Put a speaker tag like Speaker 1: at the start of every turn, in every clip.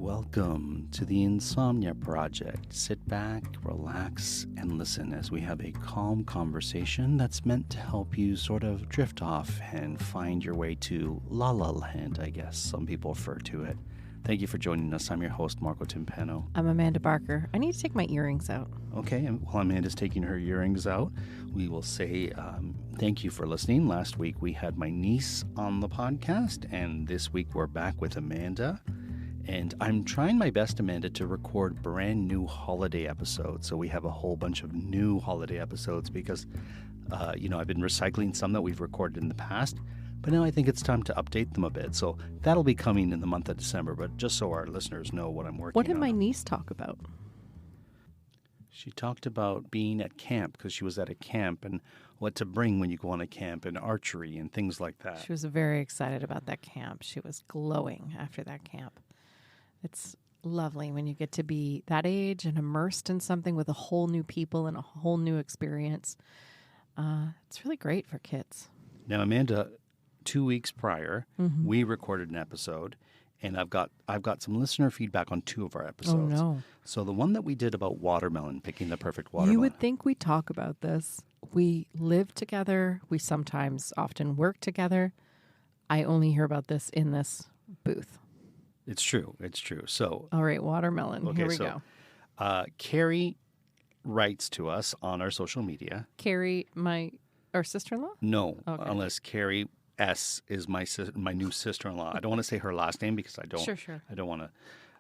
Speaker 1: Welcome to the Insomnia Project. Sit back, relax, and listen as we have a calm conversation that's meant to help you sort of drift off and find your way to La La Land, I guess some people refer to it. Thank you for joining us. I'm your host, Marco Timpano.
Speaker 2: I'm Amanda Barker. I need to take my earrings out.
Speaker 1: Okay, and while Amanda's taking her earrings out, we will say thank you for listening. Last week we had my niece on the podcast, and this week we're back with Amanda. And I'm trying my best, Amanda, to record brand new holiday episodes. So we have a whole bunch of new holiday episodes because, I've been recycling some that we've recorded in the past. But now I think it's time to update them a bit. So that'll be coming in the month of December. But just so our listeners know what I'm working on.
Speaker 2: What did my niece talk about?
Speaker 1: She talked about being at camp because she was at a camp and what to bring when you go on a camp and archery and things like that.
Speaker 2: She was very excited about that camp. She was glowing after that camp. It's lovely when you get to be that age and immersed in something with a whole new people and a whole new experience. It's really great for kids.
Speaker 1: Now, Amanda, 2 weeks prior, we recorded an episode, and I've got some listener feedback on 2 of our episodes.
Speaker 2: Oh, no.
Speaker 1: So the one that we did about watermelon, picking the perfect watermelon.
Speaker 2: You would think we talk about this. We live together. We sometimes often work together. I only hear about this in this booth.
Speaker 1: It's true. So,
Speaker 2: all right, watermelon.
Speaker 1: Okay,
Speaker 2: here we go.
Speaker 1: Carrie writes to us on our social media.
Speaker 2: Carrie, our sister-in-law?
Speaker 1: No,
Speaker 2: okay.
Speaker 1: Unless Carrie S is my new sister-in-law. I don't want to say her last name because I don't.
Speaker 2: Sure.
Speaker 1: I don't want to,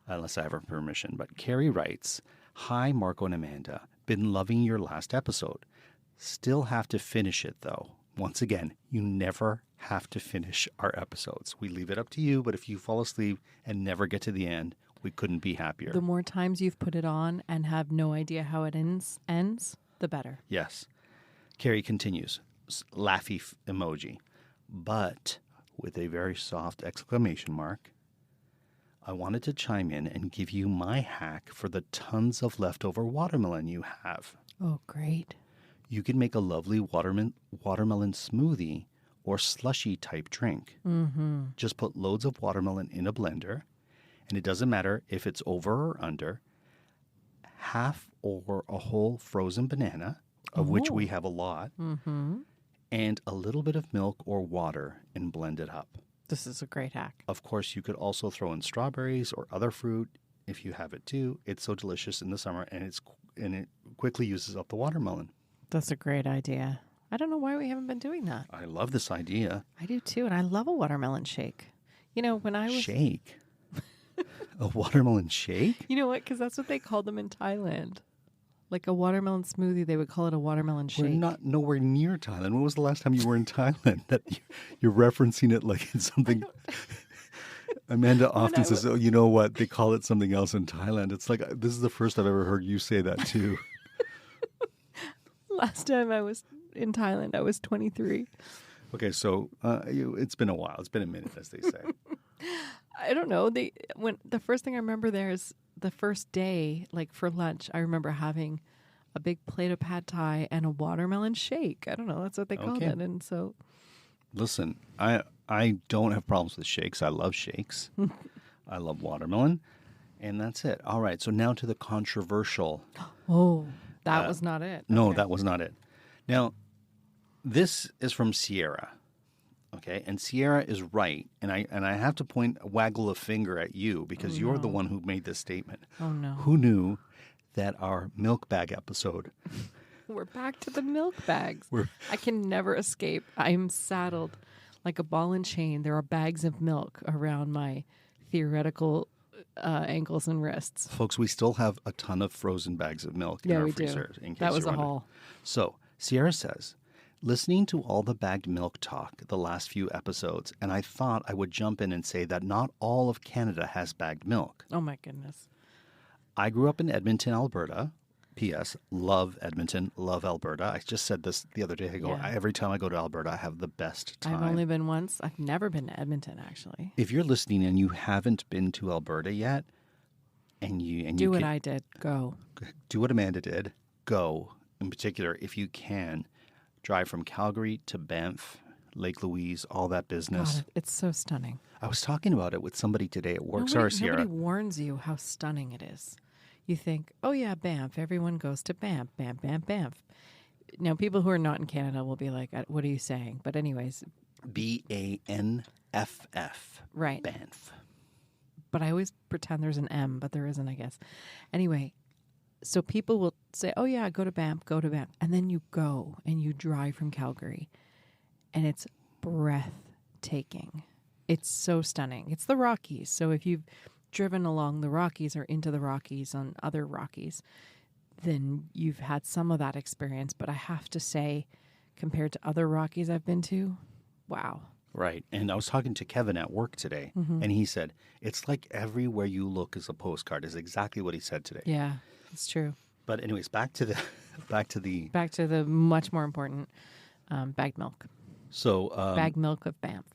Speaker 1: unless I have her permission. But Carrie writes, "Hi, Marco and Amanda. Been loving your last episode. Still have to finish it though. Once again, you never have to finish our episodes. We leave it up to you, but if you fall asleep and never get to the end, we couldn't be happier."
Speaker 2: The more times you've put it on and have no idea how it ends, the better.
Speaker 1: Yes. Carrie continues, laughy emoji, but with a very soft exclamation mark. "I wanted to chime in and give you my hack for the tons of leftover watermelon you have.
Speaker 2: Oh, great.
Speaker 1: You can make a lovely watermelon smoothie or slushy type drink. Just put loads of watermelon in a blender, and it doesn't matter if it's over or under, half or a whole frozen banana, of which we have a lot, and a little bit of milk or water and blend it up.
Speaker 2: This is a great hack.
Speaker 1: Of course, you could also throw in strawberries or other fruit if you have it too. It's so delicious in the summer, and it quickly uses up the watermelon."
Speaker 2: That's a great idea. I don't know why we haven't been doing that.
Speaker 1: I love this idea.
Speaker 2: I do too, and I love a watermelon shake. You know, when I was...
Speaker 1: Shake? A watermelon shake?
Speaker 2: You know what? Because that's what they called them in Thailand. Like a watermelon smoothie, they would call it a watermelon shake.
Speaker 1: We're not nowhere near Thailand. When was the last time you were in Thailand? That you're referencing it like it's something... Amanda often says, "Oh, you know what? They call it something else in Thailand." It's like, this is the first I've ever heard you say that too.
Speaker 2: Last time I was in Thailand, I was 23.
Speaker 1: Okay, so it's been a while. It's been a minute, as they say.
Speaker 2: I don't know. The first thing I remember there is the first day, like for lunch, I remember having a big plate of pad thai and a watermelon shake. I don't know. That's what they called it. And so,
Speaker 1: listen, I don't have problems with shakes. I love shakes. I love watermelon, and that's it. All right. So now to the controversial.
Speaker 2: Oh. That was not it.
Speaker 1: No,
Speaker 2: okay.
Speaker 1: That was not it. Now, this is from Sierra, okay? And Sierra is right, and I have to waggle a finger at you because you're the one who made this statement.
Speaker 2: Oh, no.
Speaker 1: Who knew that our milk bag episode...
Speaker 2: We're back to the milk bags. I can never escape. I'm saddled like a ball and chain. There are bags of milk around my theoretical... ankles and wrists.
Speaker 1: Folks, we still have a ton of frozen bags of milk in our freezer. In case
Speaker 2: that was a haul.
Speaker 1: So, Sierra says, "Listening to all the bagged milk talk the last few episodes, and I thought I would jump in and say that not all of Canada has bagged milk.
Speaker 2: Oh, my goodness.
Speaker 1: I grew up in Edmonton, Alberta. P.S. Love Edmonton, love Alberta. I just said this the other day. Every time I go to Alberta, I have the best time.
Speaker 2: I've only been once. I've never been to Edmonton, actually.
Speaker 1: If you're listening and you haven't been to Alberta yet, and you
Speaker 2: do what I did, go.
Speaker 1: Do what Amanda did, go. In particular, if you can, drive from Calgary to Banff Lake Louise, all that business.
Speaker 2: God, it's so stunning.
Speaker 1: I was talking about it with somebody today at work.
Speaker 2: Nobody,
Speaker 1: Sorry, Sierra.
Speaker 2: nobody warns you how stunning it is. You think, oh yeah, Banff. Everyone goes to Banff, Banff, Banff, Banff. Now, people who are not in Canada will be like, what are you saying? But anyways.
Speaker 1: Banff.
Speaker 2: Right.
Speaker 1: Banff.
Speaker 2: But I always pretend there's an M, but there isn't, I guess. Anyway, so people will say, oh yeah, go to Banff, go to Banff. And then you go and you drive from Calgary. And it's breathtaking. It's so stunning. It's the Rockies. So if you've driven along the Rockies or into the Rockies on other Rockies, then you've had some of that experience. But I have to say, compared to other Rockies I've been to, wow.
Speaker 1: Right. And I was talking to Kevin at work today, and he said, it's like everywhere you look is a postcard, is exactly what he said today.
Speaker 2: Yeah, it's true.
Speaker 1: But anyways, back to the
Speaker 2: much more important bagged milk.
Speaker 1: So
Speaker 2: bagged milk of Banff.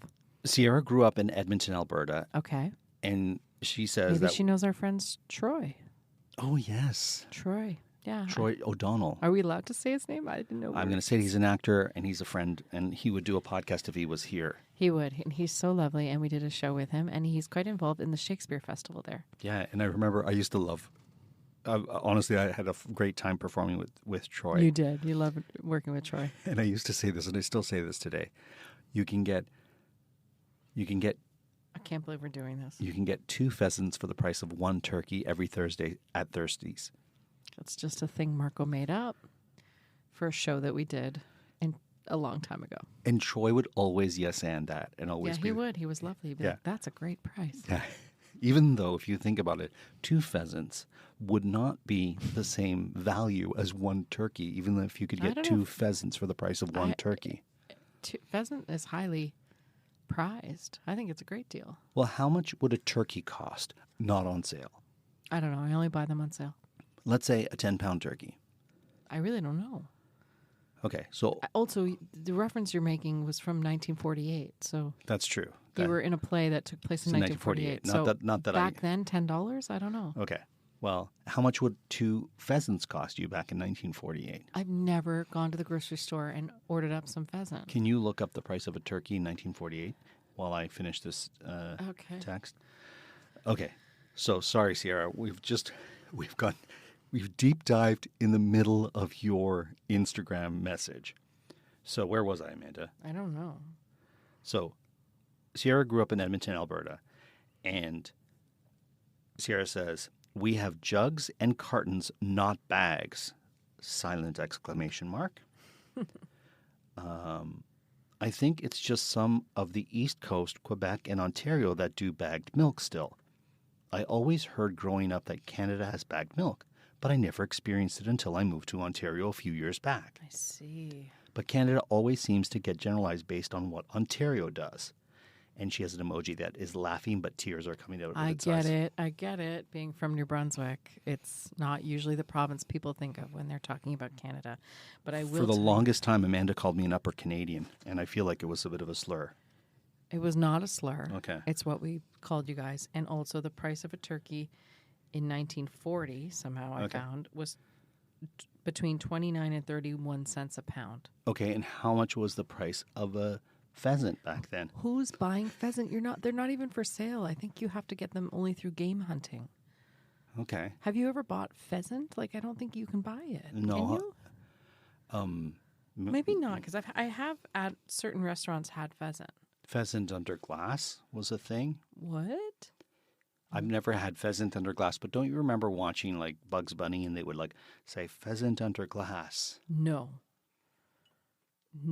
Speaker 1: Sierra grew up in Edmonton, Alberta.
Speaker 2: Okay.
Speaker 1: And she says
Speaker 2: maybe
Speaker 1: that
Speaker 2: she knows our friend Troy.
Speaker 1: Oh, yes.
Speaker 2: Troy. Yeah.
Speaker 1: Troy O'Donnell.
Speaker 2: Are we allowed to say his name? I didn't know.
Speaker 1: I'm going to say he's an actor and he's a friend, and he would do a podcast if he was here.
Speaker 2: He would. And he's so lovely, and we did a show with him, and he's quite involved in the Shakespeare Festival there.
Speaker 1: Yeah, and I remember I used to love, honestly, I had a great time performing with Troy.
Speaker 2: You did. You loved working with Troy.
Speaker 1: And I used to say this, and I still say this today. You can get
Speaker 2: I can't believe we're doing this.
Speaker 1: You can get 2 pheasants for the price of 1 turkey every Thursday at Thirsties.
Speaker 2: It's just a thing Marco made up for a show that we did a long time ago.
Speaker 1: And Troy would always yes and that, and always
Speaker 2: he would. He was lovely. He'd be like, that's a great price.
Speaker 1: Yeah. Even though, if you think about it, 2 pheasants would not be the same value as 1 turkey, even if you could get 2 pheasants for the price of 1 turkey.
Speaker 2: Pheasant is highly prized. I think it's a great deal.
Speaker 1: Well, how much would a turkey cost not on sale?
Speaker 2: I don't know. I only buy them on sale.
Speaker 1: Let's say a 10-pound turkey.
Speaker 2: I really don't know.
Speaker 1: Okay, so...
Speaker 2: Also, the reference you're making was from 1948, so...
Speaker 1: That's true.
Speaker 2: You were in a play that took place in 1948.
Speaker 1: Not that
Speaker 2: back then, $10? I don't know.
Speaker 1: Okay. Well, how much would 2 pheasants cost you back in 1948?
Speaker 2: I've never gone to the grocery store and ordered up some pheasant.
Speaker 1: Can you look up the price of a turkey in 1948 while I finish this text? Okay. So, sorry, Sierra. We've deep dived in the middle of your Instagram message. So where was I, Amanda?
Speaker 2: I don't know.
Speaker 1: So Sierra grew up in Edmonton, Alberta, and Sierra says, we have jugs and cartons, not bags. Silent exclamation mark. I think it's just some of the East Coast, Quebec, and Ontario that do bagged milk still. I always heard growing up that Canada has bagged milk, but I never experienced it until I moved to Ontario a few years back.
Speaker 2: I see.
Speaker 1: But Canada always seems to get generalized based on what Ontario does. And she has an emoji that is laughing, but tears are coming out of its eyes.
Speaker 2: I get it. Being from New Brunswick, it's not usually the province people think of when they're talking about Canada. But I will.
Speaker 1: For the longest time, Amanda called me an Upper Canadian, and I feel like it was a bit of a slur.
Speaker 2: It was not a slur.
Speaker 1: Okay.
Speaker 2: It's what we called you guys. And also the price of a turkey in 1940, somehow I found, was between 29 and 31 cents a pound.
Speaker 1: Okay, and how much was the price of a pheasant back then?
Speaker 2: Who's buying pheasant? They're not even for sale. I think you have to get them only through game hunting.
Speaker 1: Okay.
Speaker 2: Have you ever bought pheasant? Like, I don't think you can buy it.
Speaker 1: No.
Speaker 2: Can you? Maybe not, because I have at certain restaurants had pheasant.
Speaker 1: Pheasant under glass was a thing.
Speaker 2: What?
Speaker 1: I've never had pheasant under glass, but don't you remember watching like Bugs Bunny and they would like say pheasant under glass?
Speaker 2: No.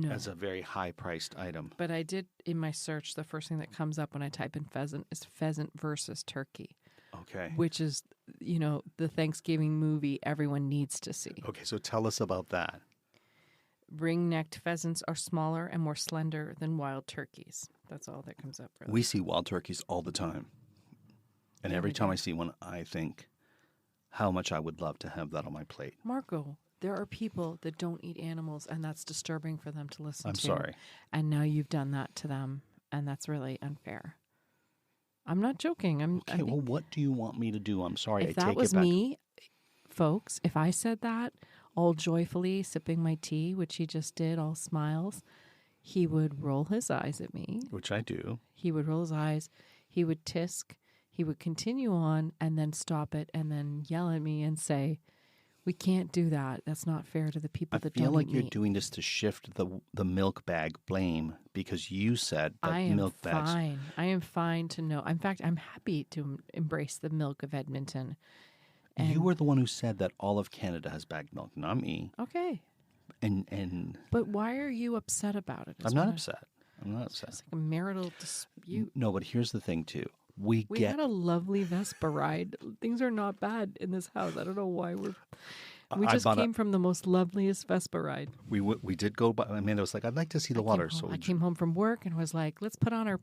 Speaker 1: As a very high-priced item.
Speaker 2: But I did, in my search, the first thing that comes up when I type in pheasant is pheasant versus turkey.
Speaker 1: Okay.
Speaker 2: Which is, the Thanksgiving movie everyone needs to see.
Speaker 1: Okay, so tell us about that.
Speaker 2: Ring-necked pheasants are smaller and more slender than wild turkeys. That's all that comes up. Really.
Speaker 1: We see wild turkeys all the time. And every time I see one, I think how much I would love to have that on my plate.
Speaker 2: Marco, there are people that don't eat animals, and that's disturbing for them to listen to.
Speaker 1: I'm sorry.
Speaker 2: And now you've done that to them, and that's really unfair. I'm not joking.
Speaker 1: Okay, well, what do you want me to do? I'm sorry.
Speaker 2: If that was me, folks, if I said that all joyfully, sipping my tea, which he just did, all smiles, he would roll his eyes at me.
Speaker 1: Which I do.
Speaker 2: He would roll his eyes. He would tisk. He would continue on and then stop it and then yell at me and say, "We can't do that. That's not fair to the people that don't eat meat."
Speaker 1: I feel like you're doing this to shift the milk bag blame because you said that milk bags.
Speaker 2: I am fine to know. In fact, I'm happy to embrace the milk of Edmonton. And
Speaker 1: you were the one who said that all of Canada has bagged milk, not me.
Speaker 2: Okay.
Speaker 1: And
Speaker 2: but why are you upset about it?
Speaker 1: I'm not upset. I'm not upset.
Speaker 2: It's like a marital dispute.
Speaker 1: No, but here's the thing too. We
Speaker 2: had a lovely Vespa ride. Things are not bad in this house. I don't know why we just came from the most loveliest Vespa ride.
Speaker 1: We did go by. Amanda was like, "I'd like to see the water."
Speaker 2: I came home from work and was like, "Let's put on our."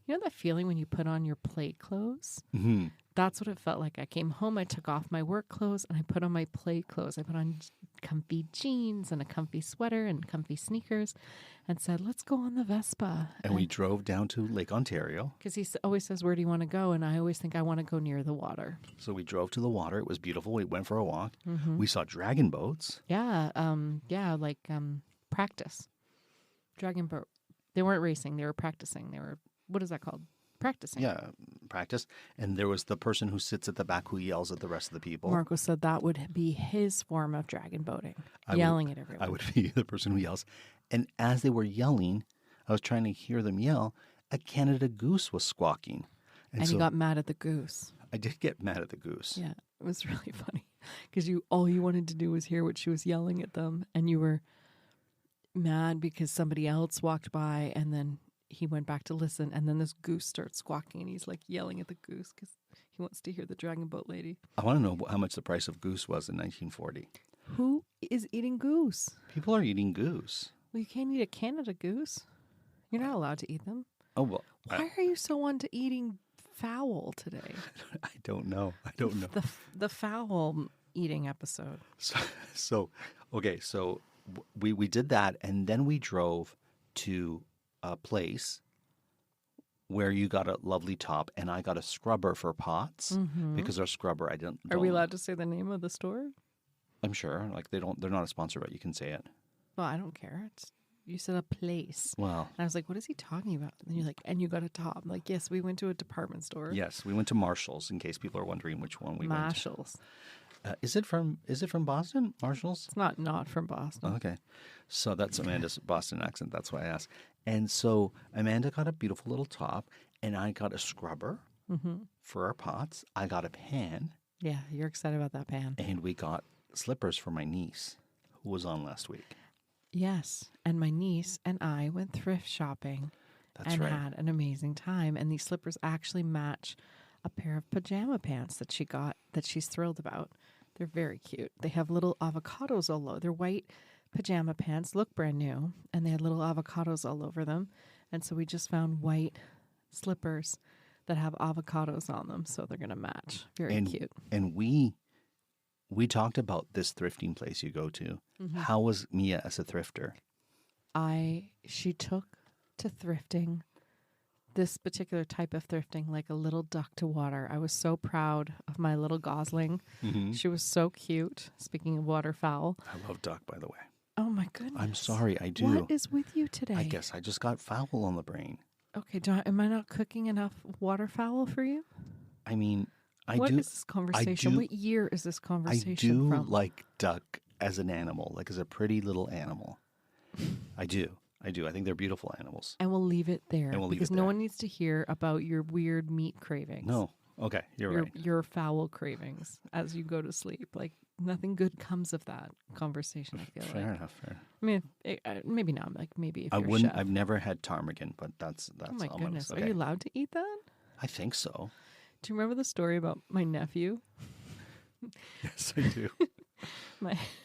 Speaker 2: You know that feeling when you put on your play clothes?
Speaker 1: Mm-hmm.
Speaker 2: That's what it felt like. I came home, I took off my work clothes, and I put on my play clothes. I put on comfy jeans and a comfy sweater and comfy sneakers and said, "Let's go on the Vespa."
Speaker 1: And we drove down to Lake Ontario.
Speaker 2: Because he always says, "Where do you want to go?" And I always think I want to go near the water.
Speaker 1: So we drove to the water. It was beautiful. We went for a walk.
Speaker 2: Mm-hmm.
Speaker 1: We saw dragon boats.
Speaker 2: Yeah, practice. Dragon boat. They weren't racing. They were practicing. They were, what is that called? Practicing.
Speaker 1: Yeah, practice. And there was the person who sits at the back who yells at the rest of the people.
Speaker 2: Marco said that would be his form of dragon boating, yelling at everyone.
Speaker 1: I would be the person who yells. And as they were yelling, I was trying to hear them yell, a Canada goose was squawking.
Speaker 2: And you got mad at the goose.
Speaker 1: I did get mad at the goose.
Speaker 2: Yeah, it was really funny. Because all you wanted to do was hear what she was yelling at them. And you were mad because somebody else walked by and then he went back to listen, and then this goose starts squawking, and he's like yelling at the goose because he wants to hear the dragon boat lady.
Speaker 1: I want to know how much the price of goose was in 1940.
Speaker 2: Who is eating goose?
Speaker 1: People are eating goose.
Speaker 2: Well, you can't eat a Canada goose. You're not allowed to eat them.
Speaker 1: Oh, well.
Speaker 2: Why are you so on to eating fowl today?
Speaker 1: I don't know.
Speaker 2: The fowl eating episode.
Speaker 1: So we did that, and then we drove to a place where you got a lovely top and I got a scrubber for pots because our scrubber
Speaker 2: Are we allowed to say the name of the store?
Speaker 1: I'm sure. Like they're not a sponsor, but you can say it.
Speaker 2: Well, I don't care. You said a place.
Speaker 1: Well,
Speaker 2: and I was like, what is he talking about? And you're like, and you got a top. I'm like, yes, we went to a department store.
Speaker 1: Yes, we went to Marshall's in case people are wondering which one we
Speaker 2: Marshall's.
Speaker 1: went to. Is it from Boston? Marshall's?
Speaker 2: It's not from Boston.
Speaker 1: Oh, okay. So that's Amanda's Boston accent. That's why I asked. And so Amanda got a beautiful little top, and I got a scrubber for our pots. I got a pan.
Speaker 2: Yeah, you're excited about that pan.
Speaker 1: And we got slippers for my niece, who was on last week.
Speaker 2: Yes, and my niece and I went thrift shopping and had an amazing time. And these slippers actually match a pair of pajama pants that she got that she's thrilled about. They're very cute. They have little avocados all over. They're white pajama pants, look brand new, and they had little avocados all over them. And so we just found white slippers that have avocados on them, so they're going to match. Very cute.
Speaker 1: And we talked about this thrifting place you go to. How was Mia as a thrifter?
Speaker 2: She took to thrifting, this particular type of thrifting, like a little duck to water. I was so proud of my little gosling. She was so cute. Speaking of waterfowl.
Speaker 1: I love duck, by the way.
Speaker 2: Oh, my goodness.
Speaker 1: I'm sorry, I do.
Speaker 2: What is with you today?
Speaker 1: I guess I just got fowl on the brain.
Speaker 2: Okay, am I not cooking enough waterfowl for you?
Speaker 1: I mean,
Speaker 2: What is this conversation? What year is this conversation from?
Speaker 1: I do like duck as an animal, like as a pretty little animal. I do. I think they're beautiful animals.
Speaker 2: And we'll leave it there because no one needs to hear about your weird meat cravings.
Speaker 1: No. Okay, you're right.
Speaker 2: Your foul cravings as you go to sleep. Like nothing good comes of that conversation, I feel like.
Speaker 1: Fair enough.
Speaker 2: I mean, maybe not. Like maybe if
Speaker 1: I
Speaker 2: you're
Speaker 1: wought.
Speaker 2: chef.
Speaker 1: I've never had ptarmigan, but that's
Speaker 2: Oh my
Speaker 1: all
Speaker 2: goodness.
Speaker 1: okay.
Speaker 2: Are you allowed to eat that?
Speaker 1: I think so.
Speaker 2: Do you remember the story about my nephew?
Speaker 1: Yes, I do.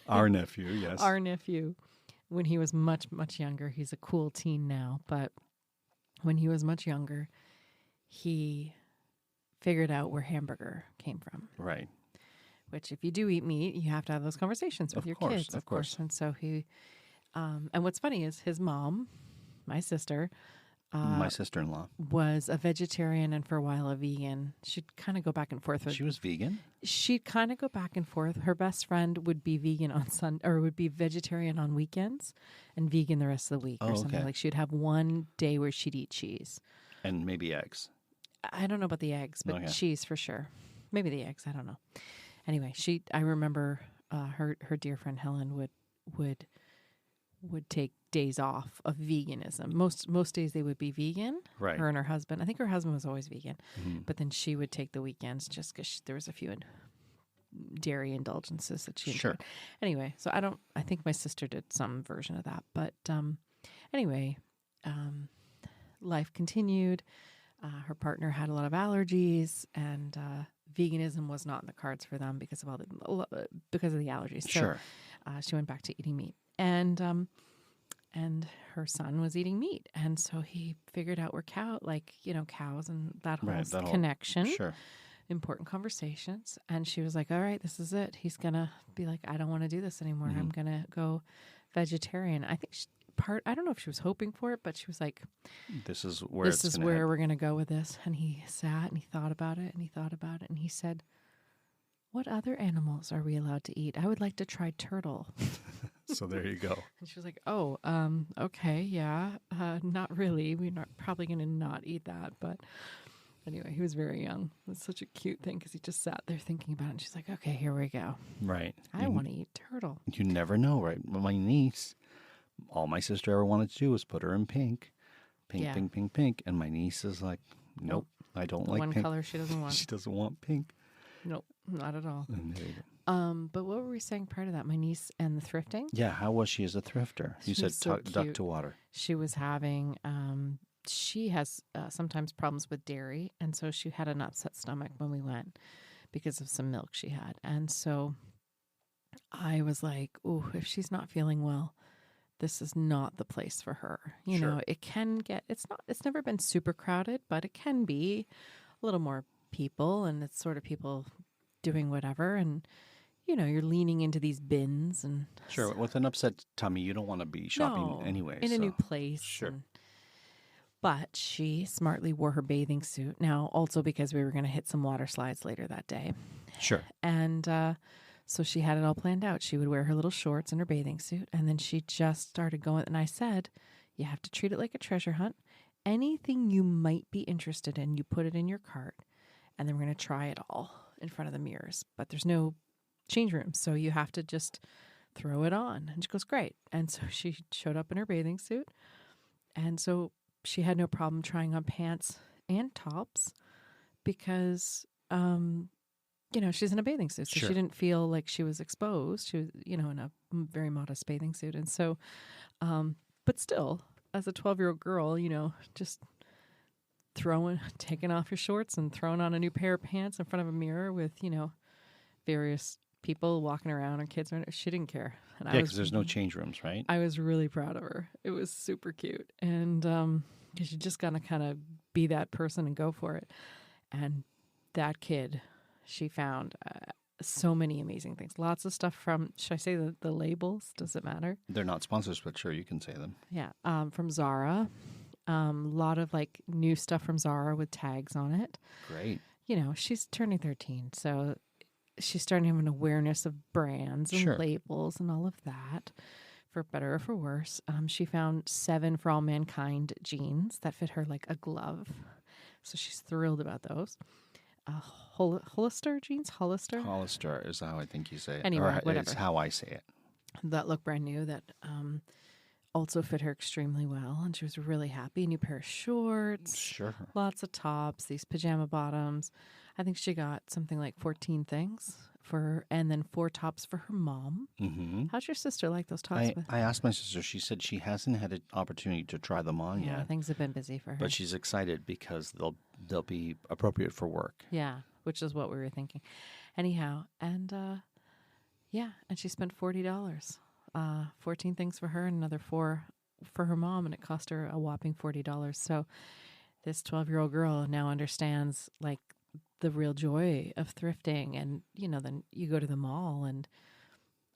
Speaker 1: Our nephew, yes.
Speaker 2: Our nephew. When he was much, much younger, he's a cool teen now, but when he was much younger, he figured out where hamburger came from.
Speaker 1: Right.
Speaker 2: Which if you do eat meat, you have to have those conversations with your kids, of course. And so he, and what's funny is his mom, my sister,
Speaker 1: My sister-in-law.
Speaker 2: was a vegetarian and for a while a vegan. She'd kind of go back and forth.
Speaker 1: She was vegan?
Speaker 2: She'd kind of go back and forth. Her best friend would be vegan on Sunday, or would be vegetarian on weekends and vegan the rest of the week or something.
Speaker 1: Okay.
Speaker 2: Like she'd have one day where she'd eat cheese.
Speaker 1: And maybe eggs.
Speaker 2: I don't know about the eggs, but
Speaker 1: Okay.
Speaker 2: cheese for sure. Maybe the eggs. I don't know. Anyway, I remember her dear friend Helen would take days off of veganism. Most days they would be vegan.
Speaker 1: Right.
Speaker 2: Her and her husband. I think her husband was always vegan,
Speaker 1: Mm-hmm.
Speaker 2: but then she would take the weekends just because there was a few dairy indulgences that she enjoyed.
Speaker 1: Sure.
Speaker 2: Anyway, so I think my sister did some version of that, but anyway, life continued. Her partner had a lot of allergies, and veganism was not in the cards for them because of the allergies. So
Speaker 1: Sure.
Speaker 2: she went back to eating meat, and her son was eating meat, and so he figured out where cows and that whole connection.
Speaker 1: Sure.
Speaker 2: Important conversations, and she was like, all right, this is it. He's gonna be like, I don't want to do this anymore.
Speaker 1: Mm-hmm.
Speaker 2: I'm gonna go vegetarian. I think I don't know if she was hoping for it, but she was like,
Speaker 1: This is where
Speaker 2: we're gonna go with this. And he sat and he thought about it and he said, what other animals are we allowed to eat? I would like to try turtle.
Speaker 1: So there you go.
Speaker 2: And she was like, oh, okay, yeah, not really. We're not probably gonna not eat that, but anyway, he was very young. It was such a cute thing because he just sat there thinking about it. And she's like, okay, here we go.
Speaker 1: Right.
Speaker 2: I want to eat turtle.
Speaker 1: You never know, right? My niece, all my sister ever wanted to do was put her in pink. Pink,
Speaker 2: Yeah.
Speaker 1: pink, pink, pink. And my niece is like, nope, I don't
Speaker 2: The
Speaker 1: like
Speaker 2: one
Speaker 1: pink.
Speaker 2: color she doesn't want.
Speaker 1: She doesn't want pink.
Speaker 2: Nope, not at all.
Speaker 1: And there you go.
Speaker 2: But what were we saying prior to that? My niece and the thrifting?
Speaker 1: Yeah, how was she as a thrifter? You
Speaker 2: She
Speaker 1: said
Speaker 2: was so
Speaker 1: duck
Speaker 2: cute.
Speaker 1: to water.
Speaker 2: She was having, she has sometimes problems with dairy. And so she had an upset stomach when we went because of some milk she had. And so I was like, oh, if she's not feeling well, this is not the place for her. You
Speaker 1: Sure.
Speaker 2: know, it can get, it's never been super crowded, but it can be a little more people, and it's sort of people doing whatever. And, you know, you're leaning into these bins and
Speaker 1: Sure. With an upset tummy, you don't want to be shopping
Speaker 2: No,
Speaker 1: anyway.
Speaker 2: in a new
Speaker 1: so-
Speaker 2: place.
Speaker 1: Sure.
Speaker 2: But she smartly wore her bathing suit. Now, also because we were going to hit some water slides later that day.
Speaker 1: Sure.
Speaker 2: And so she had it all planned out. She would wear her little shorts and her bathing suit. And then she just started going. And I said, you have to treat it like a treasure hunt. Anything you might be interested in, you put it in your cart. And then we're going to try it all in front of the mirrors. But there's no change room. So you have to just throw it on. And she goes, great. And so she showed up in her bathing suit. And so she had no problem trying on pants and tops because, you know, she's in a bathing suit. So
Speaker 1: Sure.
Speaker 2: she didn't feel like she was exposed. She was, you know, in a very modest bathing suit. And so, but still, as a 12-year-old girl, you know, just taking off your shorts and throwing on a new pair of pants in front of a mirror with, you know, various people walking around and kids. She didn't care. And
Speaker 1: Yeah, because there's no change rooms, right?
Speaker 2: I was really proud of her. It was super cute. And because you just got to kind of be that person and go for it. And that kid, she found so many amazing things. Lots of stuff from, should I say the labels? Does it matter?
Speaker 1: They're not sponsors, but sure, you can say them.
Speaker 2: Yeah. From Zara. A lot of like new stuff from Zara with tags on it.
Speaker 1: Great.
Speaker 2: You know, she's turning 13. So she's starting to have an awareness of brands and
Speaker 1: Sure.
Speaker 2: labels and all of that, for better or for worse. She found 7 For All Mankind jeans that fit her like a glove. So she's thrilled about those. Hollister jeans?
Speaker 1: Hollister is how I think you say it.
Speaker 2: Anyway,
Speaker 1: or
Speaker 2: whatever.
Speaker 1: It's how I say it.
Speaker 2: That look brand new that also fit her extremely well. And she was really happy. A new pair of shorts.
Speaker 1: Sure.
Speaker 2: Lots of tops, these pajama bottoms. I think she got something like 14 things and then 4 tops for her mom.
Speaker 1: Mm-hmm.
Speaker 2: How's your sister like those tops?
Speaker 1: I asked my sister. She said she hasn't had an opportunity to try them on
Speaker 2: Yeah,
Speaker 1: yet,
Speaker 2: things have been busy for her.
Speaker 1: but she's excited because they'll be appropriate for work.
Speaker 2: Yeah, which is what we were thinking. Anyhow, and yeah, and she spent $40. 14 things for her and another 4 for her mom, and it cost her a whopping $40. So this 12-year-old girl now understands like the real joy of thrifting. And, you know, then you go to the mall and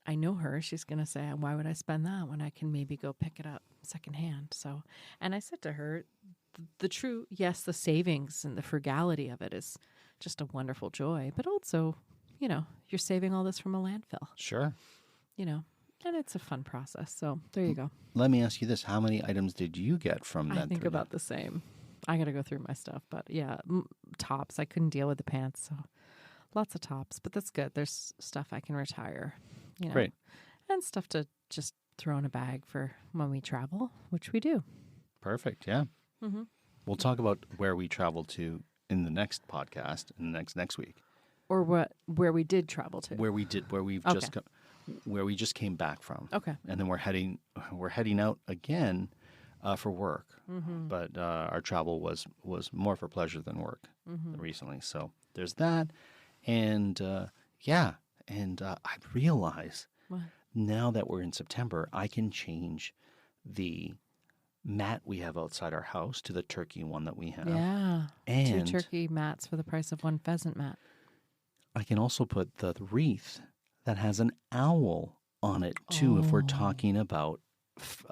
Speaker 2: I know her, she's going to say, why would I spend that when I can maybe go pick it up secondhand? So, and I said to her, the true, yes, the savings and the frugality of it is just a wonderful joy. But also, you're saving all this from a landfill,
Speaker 1: Sure.
Speaker 2: And it's a fun process. So there you go.
Speaker 1: Let me ask you this. How many items did you get from that?
Speaker 2: I think about the same. I got to go through my stuff. But yeah, tops. I couldn't deal with the pants. So lots of tops. But that's good. There's stuff I can retire.
Speaker 1: Great.
Speaker 2: And stuff to just throw in a bag for when we travel, which we do.
Speaker 1: Perfect. Yeah.
Speaker 2: Mm-hmm.
Speaker 1: We'll talk about where we travel to in the next podcast, in the next week.
Speaker 2: Or where we did travel to.
Speaker 1: Where we just came back from.
Speaker 2: Okay.
Speaker 1: And then we're heading out again for work.
Speaker 2: Mm-hmm.
Speaker 1: But our travel was more for pleasure than work recently. So there's that. And I realize
Speaker 2: What?
Speaker 1: now that we're in September, I can change the mat we have outside our house to the turkey one that we have.
Speaker 2: Yeah.
Speaker 1: And
Speaker 2: 2 turkey mats for the price of 1 pheasant mat.
Speaker 1: I can also put the wreath that has an owl on it too. If we're talking about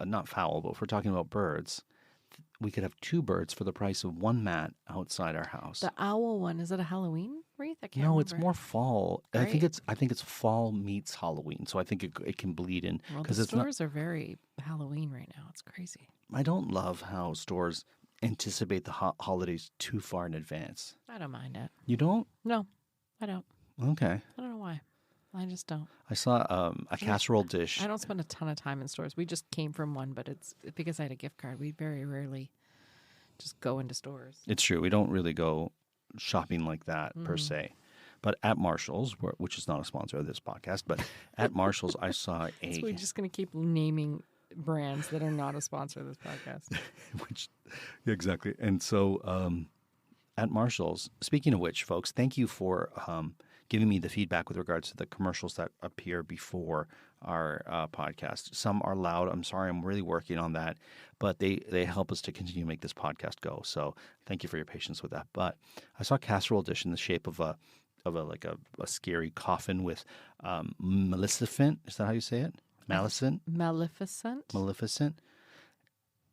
Speaker 1: not fowl, but if we're talking about birds, we could have 2 birds for the price of 1 mat outside our house.
Speaker 2: The owl one, is it a Halloween wreath? I can't
Speaker 1: No,
Speaker 2: remember.
Speaker 1: it's more fall.
Speaker 2: Great.
Speaker 1: I think it's fall meets Halloween, so I think it can bleed in
Speaker 2: Well,
Speaker 1: because
Speaker 2: the
Speaker 1: it's not.
Speaker 2: stores are very Halloween right now. It's crazy.
Speaker 1: I don't love how stores anticipate the holidays too far in advance.
Speaker 2: I don't mind it.
Speaker 1: You don't?
Speaker 2: No, I don't.
Speaker 1: Okay.
Speaker 2: I don't know why. I just don't.
Speaker 1: I saw a casserole dish.
Speaker 2: I don't spend a ton of time in stores. We just came from one, but it's because I had a gift card. We very rarely just go into stores.
Speaker 1: It's true. We don't really go shopping like that per se. But at Marshall's, which is not a sponsor of this podcast, but at Marshall's, I saw
Speaker 2: So we're just going to keep naming brands that are not a sponsor of this podcast.
Speaker 1: Exactly. And so at Marshall's, speaking of which, folks, thank you for giving me the feedback with regards to the commercials that appear before our podcast. Some are loud. I'm sorry. I'm really working on that. But they help us to continue to make this podcast go. So thank you for your patience with that. But I saw a casserole dish in the shape of a scary coffin with Maleficent. Is that how you say it? Maleficent? Maleficent.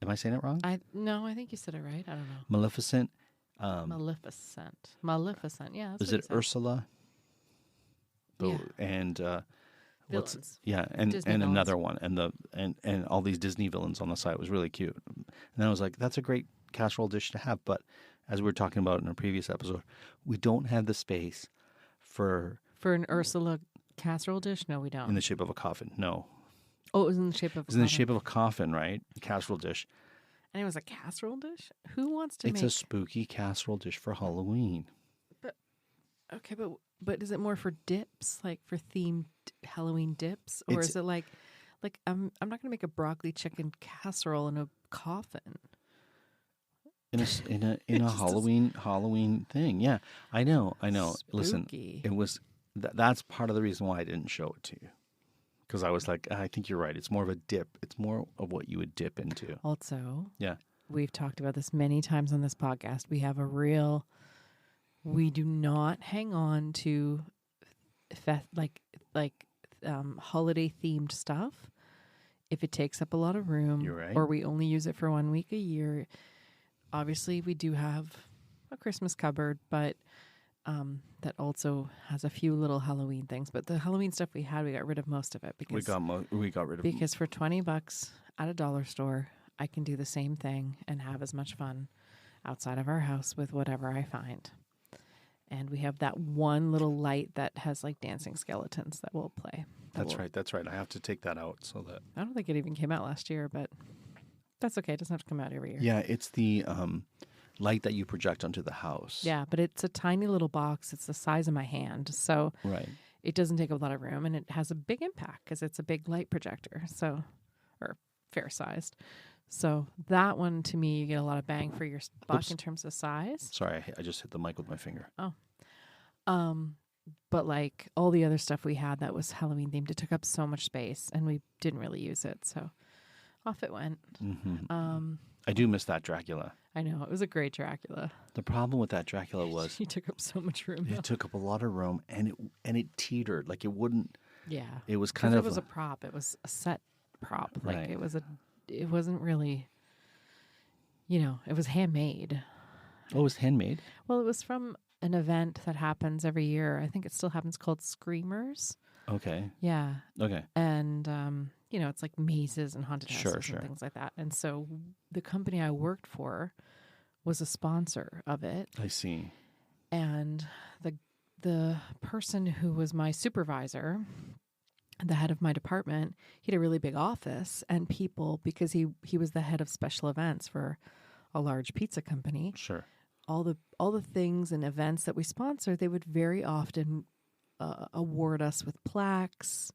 Speaker 1: Am I saying it wrong?
Speaker 2: No, I think you said it right. I don't know.
Speaker 1: Maleficent.
Speaker 2: Maleficent. Yeah. That's
Speaker 1: Is
Speaker 2: what
Speaker 1: it
Speaker 2: you said.
Speaker 1: Ursula?
Speaker 2: Yeah.
Speaker 1: And
Speaker 2: Villains.
Speaker 1: and
Speaker 2: Disney
Speaker 1: another one, and all these Disney villains on the side. It was really cute. And I was like, that's a great casserole dish to have. But as we were talking about in a previous episode, we don't have the space for
Speaker 2: an Ursula casserole dish. No, we don't.
Speaker 1: in the shape of a coffin. No,
Speaker 2: Oh, it was in the shape of.
Speaker 1: it's in the shape of a coffin, right? Casserole dish.
Speaker 2: And it was a casserole dish. Who wants to
Speaker 1: It's
Speaker 2: make?
Speaker 1: a spooky casserole dish for Halloween.
Speaker 2: Okay, but is it more for dips, like for themed Halloween dips, or is it like I'm not going to make a broccoli chicken casserole in a coffin?
Speaker 1: In a Halloween thing. Yeah, I know. Listen,
Speaker 2: Spooky.
Speaker 1: it was that's part of the reason why I didn't show it to you. Because I was like, I think you're right. It's more of a dip. It's more of what you would dip into.
Speaker 2: Also,
Speaker 1: Yeah.
Speaker 2: we've talked about this many times on this podcast. We do not hang on to holiday themed stuff if it takes up a lot of room.
Speaker 1: You're right.
Speaker 2: Or we only use it for 1 week a year. Obviously, we do have a Christmas cupboard, but that also has a few little Halloween things. But the Halloween stuff we got rid of most of it because
Speaker 1: we got rid of
Speaker 2: because for $20 at a dollar store, I can do the same thing and have as much fun outside of our house with whatever I find. And we have that one little light that has like dancing skeletons that we'll play.
Speaker 1: That's right. I have to take that out so that.
Speaker 2: I don't think it even came out last year, but that's okay. It doesn't have to come out every year.
Speaker 1: Yeah, it's the light that you project onto the house.
Speaker 2: Yeah, but it's a tiny little box. It's the size of my hand. So
Speaker 1: Right.
Speaker 2: it doesn't take a lot of room, and it has a big impact because it's a big light projector. So, or fair sized. So that one, to me, you get a lot of bang for your buck
Speaker 1: Oops.
Speaker 2: in terms of size.
Speaker 1: Sorry, I just hit the mic with my finger.
Speaker 2: But like all the other stuff we had that was Halloween themed, it took up so much space, and we didn't really use it. So off it went.
Speaker 1: Mm-hmm. I do miss that Dracula.
Speaker 2: I know, it was a great Dracula.
Speaker 1: The problem with that Dracula was
Speaker 2: He took up so much room. though.
Speaker 1: it took up a lot of room, and it teetered. Like it wouldn't.
Speaker 2: Yeah,
Speaker 1: It was
Speaker 2: 'Cause
Speaker 1: kind
Speaker 2: it
Speaker 1: of
Speaker 2: was a prop. It was a set prop.
Speaker 1: Right.
Speaker 2: Like it wasn't really. it was handmade.
Speaker 1: Oh, it was handmade?
Speaker 2: Well, it was from an event that happens every year. I think it still happens, called Screamers.
Speaker 1: Okay.
Speaker 2: Yeah.
Speaker 1: Okay.
Speaker 2: And, it's like mazes and haunted houses
Speaker 1: Sure.
Speaker 2: and things like that. And so the company I worked for was a sponsor of it.
Speaker 1: I see.
Speaker 2: And the person who was my supervisor, the head of my department, he had a really big office, and people, because he was the head of special events for a large pizza company.
Speaker 1: Sure.
Speaker 2: All the things and events that we sponsor, they would very often award us with plaques,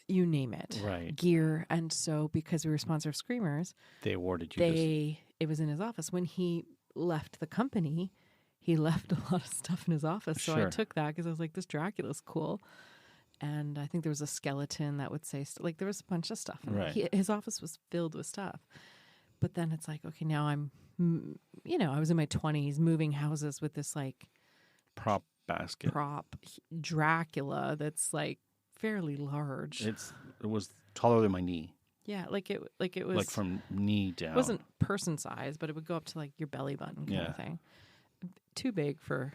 Speaker 2: you name it,
Speaker 1: Right.
Speaker 2: gear. And so because we were sponsor of Screamers,
Speaker 1: They awarded you
Speaker 2: it was in his office. When he left the company, he left a lot of stuff in his office. So
Speaker 1: Sure.
Speaker 2: I took that because I was like, this Dracula's cool. And I think there was a skeleton that would say, there was a bunch of stuff.
Speaker 1: Right.
Speaker 2: His office was filled with stuff. But then it's like, okay, now I was in my 20s moving houses with this like
Speaker 1: prop basket.
Speaker 2: prop Dracula that's like fairly large.
Speaker 1: It was taller than my knee.
Speaker 2: Yeah, like it was
Speaker 1: Like from knee down.
Speaker 2: It wasn't person size, but it would go up to like your belly button kind of thing. Too big for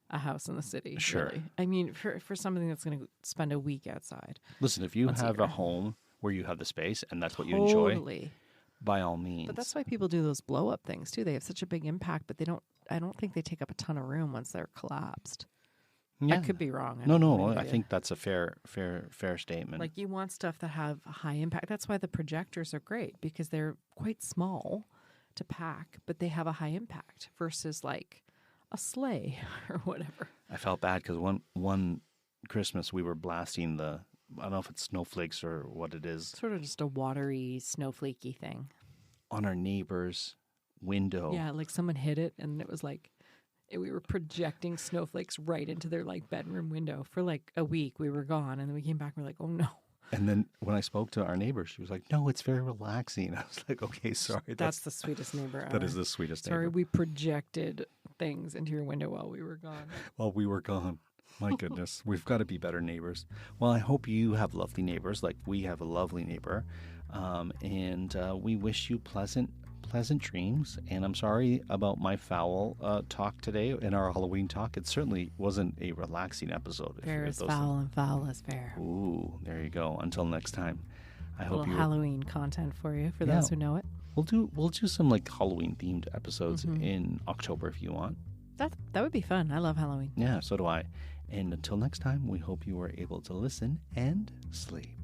Speaker 2: a house in the city.
Speaker 1: Sure.
Speaker 2: Really. I mean, for something that's going to spend a week outside.
Speaker 1: Listen, if you have a home where you have the space and that's what you enjoy, by all means.
Speaker 2: But that's why people do those blow up things too. They have such a big impact, but I don't think they take up a ton of room once they're collapsed.
Speaker 1: Yeah.
Speaker 2: I could be wrong.
Speaker 1: No. I think that's a fair statement.
Speaker 2: Like, you want stuff that have high impact. That's why the projectors are great, because they're quite small to pack, but they have a high impact versus like a sleigh or whatever.
Speaker 1: I felt bad because one Christmas we were blasting I don't know if it's snowflakes or what it is.
Speaker 2: Sort of just a watery, snowflakey thing.
Speaker 1: On our neighbor's window.
Speaker 2: Yeah, like someone hit it and it was like, we were projecting snowflakes right into their like bedroom window for like a week. We were gone, and then we came back and we're like, oh no.
Speaker 1: And then when I spoke to our neighbor, she was like, no, it's very relaxing. I was like, okay, sorry.
Speaker 2: That's the sweetest neighbor ever.
Speaker 1: That is the sweetest neighbor.
Speaker 2: Sorry, we projected things into your window while we were gone.
Speaker 1: While we were gone. My goodness. We've got to be better neighbors. Well, I hope you have lovely neighbors like we have a lovely neighbor. And we wish you pleasant dreams. And I'm sorry about my foul talk today in our Halloween talk. It certainly wasn't a relaxing episode.
Speaker 2: Fair is foul and foul is fair.
Speaker 1: Ooh, there you go. Until next time. I hope
Speaker 2: you Halloween content for you, for those who know it.
Speaker 1: We'll do some like Halloween themed episodes in October if you want.
Speaker 2: That would be fun. I love Halloween.
Speaker 1: Yeah, so do I. And until next time, we hope you are able to listen and sleep.